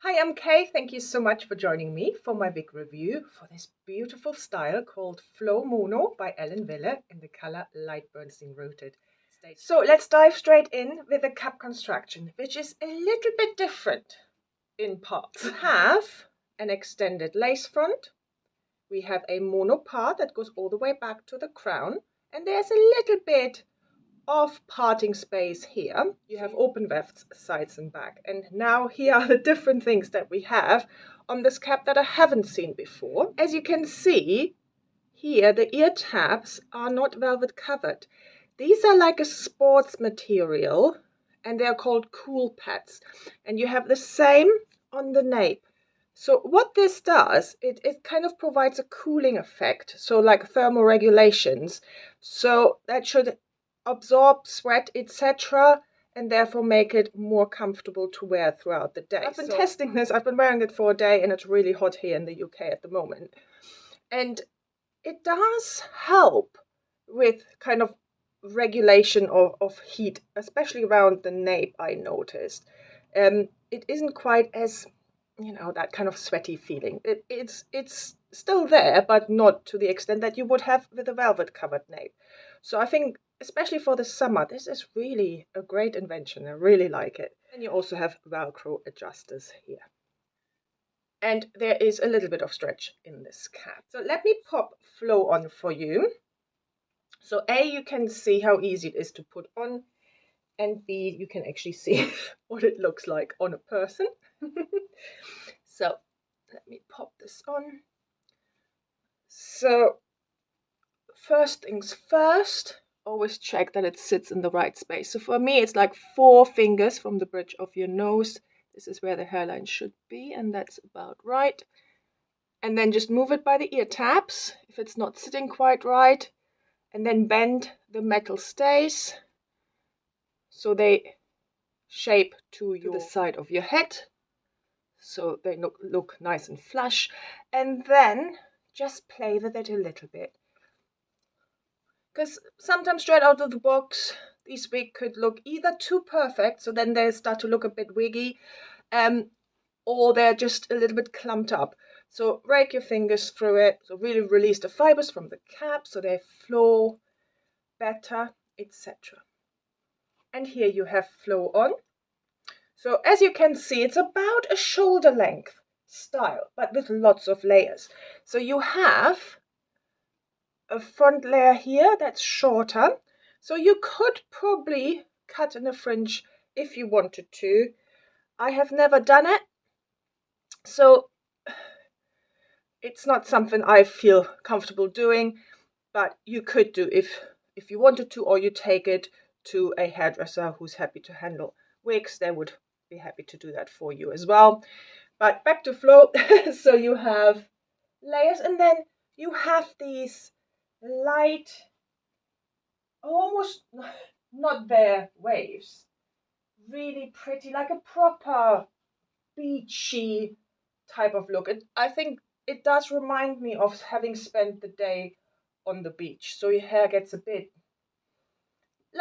Hi, I'm Kay. Thank you so much for joining me for my wig review for this beautiful style called Flow Mono by Ellen Wille in the color Lightbernstein Rooted. So let's dive straight in with the cap construction, which is a little bit different in parts. We have an extended lace front. We have a mono part that goes all the way back to the crown, and there's a little bit of parting space here. You have open wefts sides and back, and now here are the different things that we have on this cap that I haven't seen before. As you can see here, the ear tabs are not velvet covered. These are like a sports material and they're called cool pads, and you have the same on the nape. So what this does, it kind of provides a cooling effect, so like thermoregulations, so that should absorb sweat, etc., and therefore make it more comfortable to wear throughout the day. I've been testing this. I've been wearing it for a day, and it's really hot here in the UK at the moment. And it does help with kind of regulation of heat, especially around the nape, I noticed. It isn't quite as, that kind of sweaty feeling. It's still there, but not to the extent that you would have with a velvet covered nape. So I think, especially for the summer, this is really a great invention. I really like it. And you also have Velcro adjusters here. And there is a little bit of stretch in this cap. So let me pop Flow on for you. So A, you can see how easy it is to put on, and B, you can actually see what it looks like on a person. So let me pop this on. So first things first, always check that it sits in the right space. So for me, it's like 4 fingers from the bridge of your nose. This is where the hairline should be, and that's about right. And then just move it by the ear tabs if it's not sitting quite right, and then bend the metal stays so they shape to the side of your head, so they look nice and flush. And then just play with it a little bit, because sometimes straight out of the box these wigs could look either too perfect, so then they start to look a bit wiggy, or they're just a little bit clumped up. So rake your fingers through it, so really release the fibers from the cap so they flow better, etc. And here you have Flow on. So as you can see, it's about a shoulder length style, but with lots of layers. So you have a front layer here that's shorter, so you could probably cut in a fringe if you wanted to. I have never done it, so it's not something I feel comfortable doing, but you could do if you wanted to, or you take it to a hairdresser who's happy to handle wigs. They would be happy to do that for you as well. But back to Flow. So you have layers, and then you have these light, almost not there waves, really pretty, like a proper beachy type of look. I think it does remind me of having spent the day on the beach, so your hair gets a bit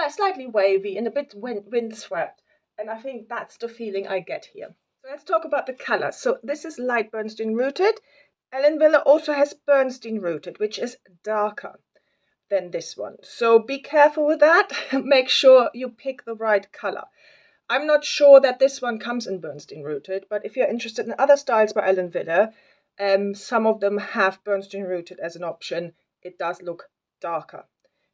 slightly wavy and a bit windswept, and I think that's the feeling I get here. So let's talk about the color. So this is Lightbernstein Rooted. Ellen Wille also has Bernstein Rooted, which is darker than this one, so be careful with that. Make sure you pick the right color. I'm not sure that this one comes in Bernstein Rooted, but if you're interested in other styles by Ellen Wille, some of them have Bernstein Rooted as an option. It does look darker,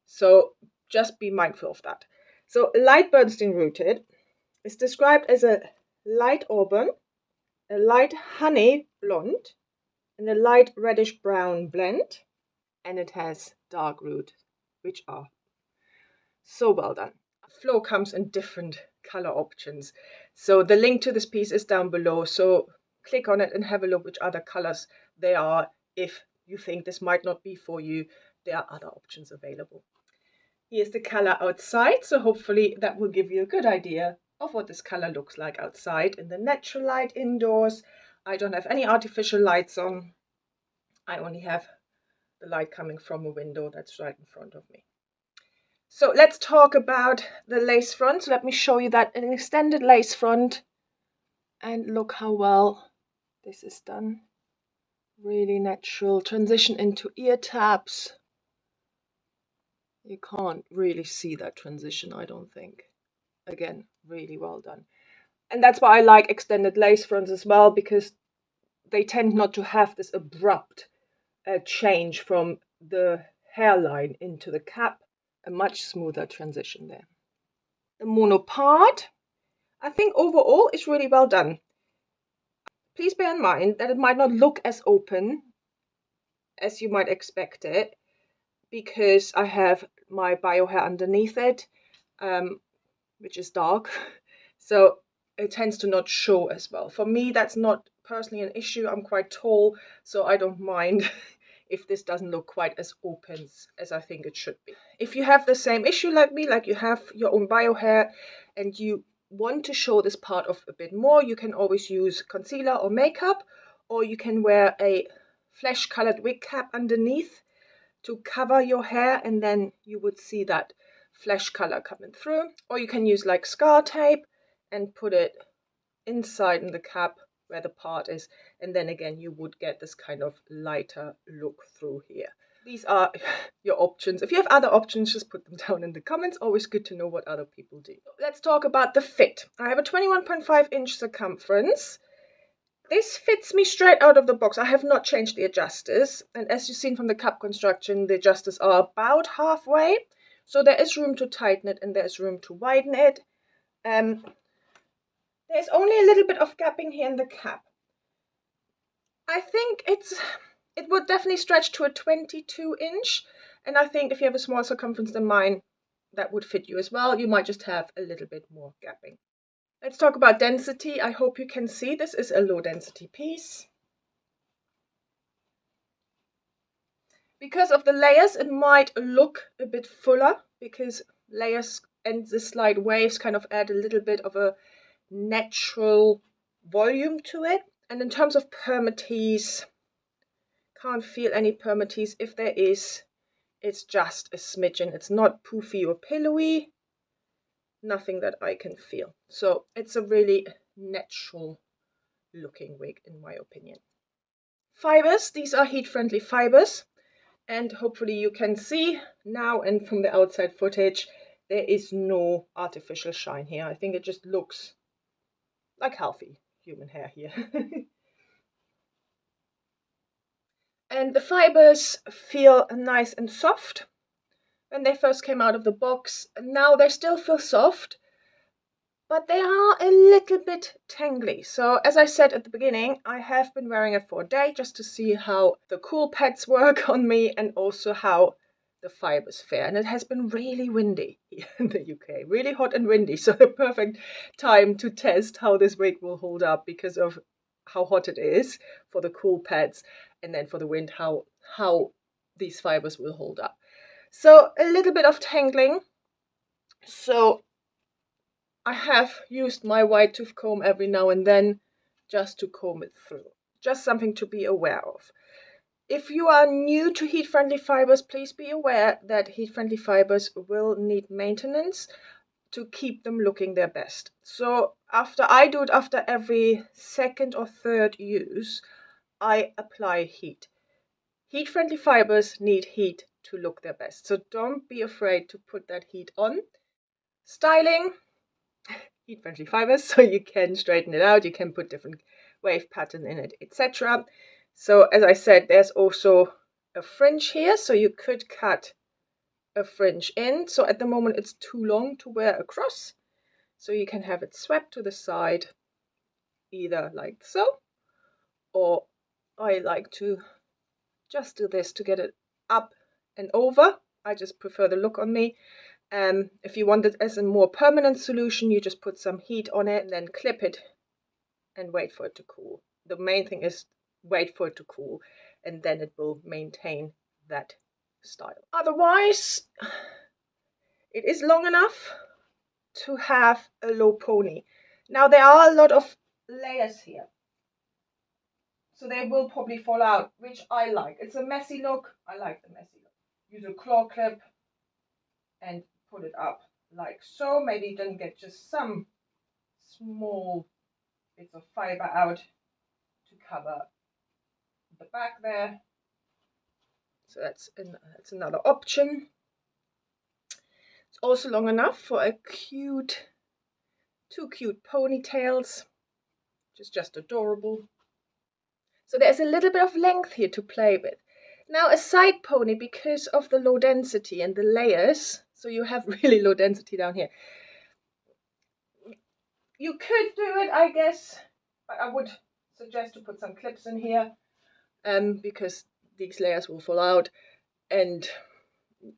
so just be mindful of that. So light Bernstein Rooted is described as a light auburn, a light honey blonde, and a light reddish brown blend, and it has dark root, which are so well done. Flow comes in different color options, so the link to this piece is down below, so click on it and have a look which other colors there are. If you think this might not be for you, there are other options available. Here's the color outside, so hopefully that will give you a good idea of what this color looks like outside in the natural light indoors. I don't have any artificial lights on. I only have the light coming from a window that's right in front of me. So let's talk about the lace front. So let me show you that an extended lace front And look how well this is done. Really natural. Transition into ear tabs. You can't really see that transition, I don't think. Again, really well done. And that's why I like extended lace fronts as well, because they tend not to have this abrupt change from the hairline into the cap. A much smoother transition there. The mono part, I think overall is really well done. Please bear in mind that it might not look as open as you might expect it, because I have my bio hair underneath it, which is dark. So it tends to not show as well. For me, that's not personally an issue. I'm quite tall, so I don't mind if this doesn't look quite as open as I think it should be. If you have the same issue like me, like you have your own bio hair and you want to show this part off a bit more, you can always use concealer or makeup, or you can wear a flesh colored wig cap underneath to cover your hair, and then you would see that flesh color coming through. Or you can use like scar tape and put it inside in the cap where the part is, and then again you would get this kind of lighter look through here. These are your options. If you have other options, just put them down in the comments. Always good to know what other people do. Let's talk about the fit. I have a 21.5-inch circumference. This fits me straight out of the box. I have not changed the adjusters, and as you've seen from the cup construction, the adjusters are about halfway, so there is room to tighten it and there's room to widen it. There's only a little bit of gapping here in the cap. I think it would definitely stretch to a 22-inch, and I think if you have a small circumference than mine, that would fit you as well. You might just have a little bit more gapping. Let's talk about density. I hope you can see this is a low density piece. Because of the layers, it might look a bit fuller, because layers and the slight waves kind of add a little bit of a natural volume to it. And in terms of permatease, can't feel any permatease. If there is, it's just a smidgen. It's not poofy or pillowy. Nothing that I can feel. So it's a really natural looking wig in my opinion. Fibers, these are heat-friendly fibers. And hopefully you can see now, and from the outside footage, there is no artificial shine here. I think it just looks like healthy human hair here. And the fibers feel nice and soft when they first came out of the box. Now they still feel soft, but they are a little bit tangly. So as I said at the beginning, I have been wearing it for a day just to see how the cool pads work on me and also how the fibers fare. And it has been really windy here in the UK, really hot and windy. So the perfect time to test how this wig will hold up, because of how hot it is for the cool pads, and then for the wind, how these fibers will hold up. So a little bit of tangling. So I have used my wide tooth comb every now and then just to comb it through. Just something to be aware of. If you are new to heat-friendly fibers, please be aware that heat-friendly fibers will need maintenance to keep them looking their best. So I do it after every second or third use, I apply heat. Heat-friendly fibers need heat to look their best. So don't be afraid to put that heat on. Styling, heat-friendly fibers, so you can straighten it out, you can put different wave pattern in it, etc. So as I said, there's also a fringe here, so you could cut a fringe in. So at the moment it's too long to wear across, so you can have it swept to the side, either like so, or I like to just do this to get it up and over. I just prefer the look on me. If you want it as a more permanent solution, you just put some heat on it and then clip it and wait for it to cool. The main thing is wait for it to cool, and then it will maintain that style. Otherwise, it is long enough to have a low pony. Now there are a lot of layers here, so they will probably fall out, which I like. It's a messy look. I like the messy look. Use a claw clip and put it up like so. Maybe you didn't get just some small bits of fibre out to cover the back there. So that's another option. It's also long enough for a cute, 2 cute ponytails, which is just adorable. So there's a little bit of length here to play with. Now a side pony, because of the low density and the layers, so you have really low density down here. You could do it, I guess, but I would suggest to put some clips in here, because these layers will fall out, and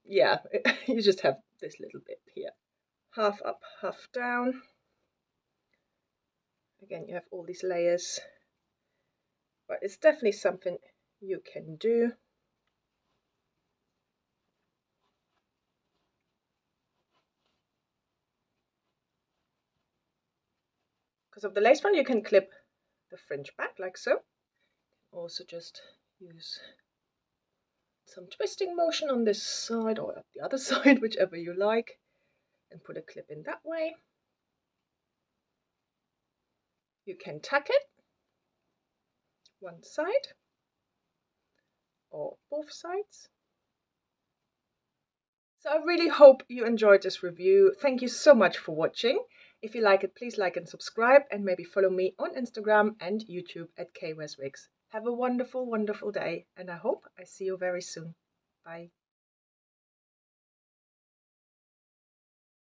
yeah, you just have this little bit here. Half up, half down. Again, you have all these layers, but it's definitely something you can do. Because of the lace front, you can clip the fringe back like so. Also just use some twisting motion on this side or the other side, whichever you like, and put a clip in that way. You can tuck it one side or both sides. So I really hope you enjoyed this review. Thank you so much for watching. If you like it, please like and subscribe, and maybe follow me on Instagram and YouTube at WoWigs. Have a wonderful, wonderful day, and I hope I see you very soon. Bye.